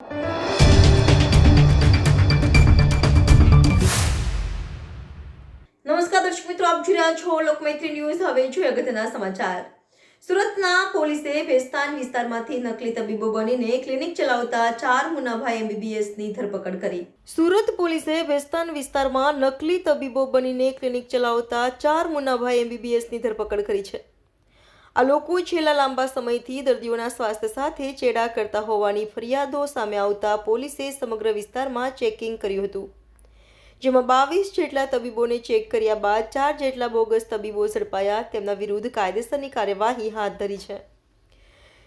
નમસ્કાર દર્શક મિત્રો, આપ જોઈ રહ્યા છો લોકમૈત્રી ન્યૂઝ। હવે જોઈએ અગત્યના સમાચાર। સુરતના પોલીસે ભેસ્તાન વિસ્તારમાંથી નકલી તબીબો બનીને ક્લિનિક ચલાવતા 4 મુન્નાભાઈ MBBSની ધરપકડ કરી। સુરત પોલીસે ભેસ્તાન વિસ્તારમાં નકલી તબીબો બનીને ક્લિનિક ચલાવતા 4 મુન્નાભાઈ MBBSની ધરપકડ કરી છે। આ લોકો છેલ્લા લાંબા સમયથી દર્દીઓના સ્વાસ્થ્ય સાથે ચેડા કરતા હોવાની ફરિયાદો સામે આવતા પોલીસે સમગ્ર વિસ્તારમાં ચેકિંગ કર્યું હતું, જેમાં 22 જેટલા તબીબોને ચેક કર્યા બાદ 4 જેટલા બોગસ તબીબો ઝડપાયા। તેમના વિરુદ્ધ કાયદેસરની કાર્યવાહી હાથ ધરી છે।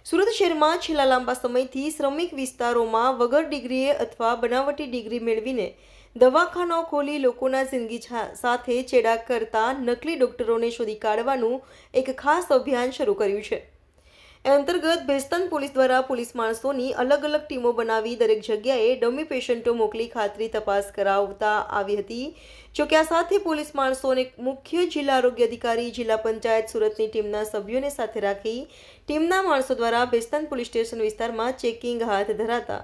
સુરત શહેરમાં છેલ્લા લાંબા સમયથી શ્રમિક વિસ્તારોમાં વગર ડિગ્રીએ અથવા બનાવટી ડિગ્રી મેળવીને દવાખાનાઓ ખોલી લોકોના જિંદગી સાથે ચેડા કરતા નકલી ડોક્ટરોને શોધી કાઢવાનું એક ખાસ અભિયાન શરૂ કર્યું છે। એ અંતર્ગત ભેસ્તાન પોલીસ દ્વારા પોલીસ માણસોની અલગ અલગ ટીમો બનાવી દરેક જગ્યાએ ડમી પેશન્ટો મોકલી ખાતરી તપાસ કરાવતા આવી હતી। જોકે આ સાથે પોલીસ માણસોને મુખ્ય જિલ્લા આરોગ્ય અધિકારી, જિલ્લા પંચાયત સુરતની ટીમના સભ્યોને સાથે રાખી ટીમના માણસો દ્વારા ભેસ્તાન પોલીસ સ્ટેશન વિસ્તારમાં ચેકિંગ હાથ ધરાતા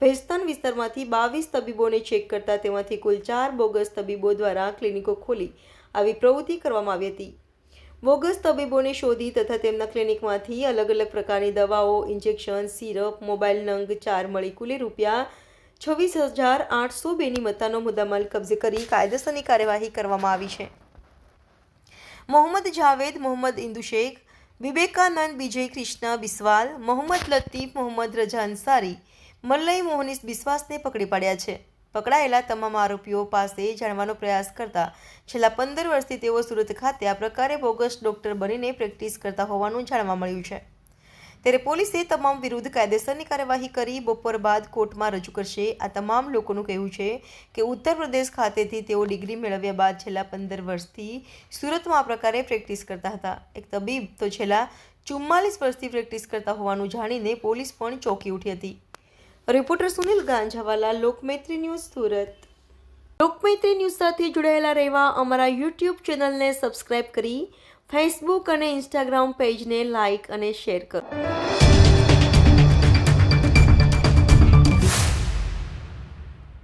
ભેસ્તાન વિસ્તારમાંથી 22 તબીબોને ચેક કરતા તેમાંથી કુલ 4 બોગસ તબીબો દ્વારા ક્લિનિકો ખોલી આવી પ્રવૃત્તિ કરવામાં આવી હતી। બોગસ તબીબોને શોધી તથા તેમના ક્લિનિકમાંથી અલગ અલગ પ્રકારની દવાઓ, ઇન્જેક્શન, સિરપ, મોબાઈલ નંગ 4 મળી કુલ રૂપિયા 26,802ની મત્તાનો મુદ્દામાલ કબજે કરી કાયદેસરની કાર્યવાહી કરવામાં આવી છે। મોહમ્મદ જાવેદ, મોહમ્મદ ઇન્દુ શેખ, વિવેકાનંદ, વિજય કૃષ્ણ બિસ્વાલ, મોહમ્મદ લતીફ, મોહમ્મદ રજા અંસારી, મલ્લઈ મોહનીશ બિસ્વાસને પકડી પાડ્યા છે। પકડાયેલા તમામ આરોપીઓ પાસે જાણવાનો પ્રયાસ કરતા છેલ્લા 15 વર્ષથી તેઓ સુરત ખાતે આ પ્રકારે બોગસ ડોક્ટર બનીને પ્રેક્ટિસ કરતા હોવાનું જાણવા મળ્યું છે। ત્યારે પોલીસે તમામ વિરુદ્ધ કાયદેસરની કાર્યવાહી કરી બપોર બાદ કોર્ટમાં રજૂ કરશે। આ તમામ લોકોનું કહેવું છે કે ઉત્તર પ્રદેશ ખાતેથી તેઓ ડિગ્રી મેળવ્યા બાદ છેલ્લા 15 વર્ષથી સુરતમાં આ પ્રકારે પ્રેક્ટિસ કરતા હતા। એક તબીબ તો છેલ્લા 44 વર્ષથી પ્રેક્ટિસ કરતા હોવાનું જાણીને પોલીસ પણ ચોંકી ઉઠી હતી। Reporter Sunil Ganjawala, Lokmaitri news, Surat. Lokmaitri news સાથે જોડાયેલા રહેવા અમારા YouTube ચેનલને સબસ્ક્રાઇબ કરી ફેસબુક અને ઇન્સ્ટાગ્રામ પેજને લાઇક અને શેર કરો।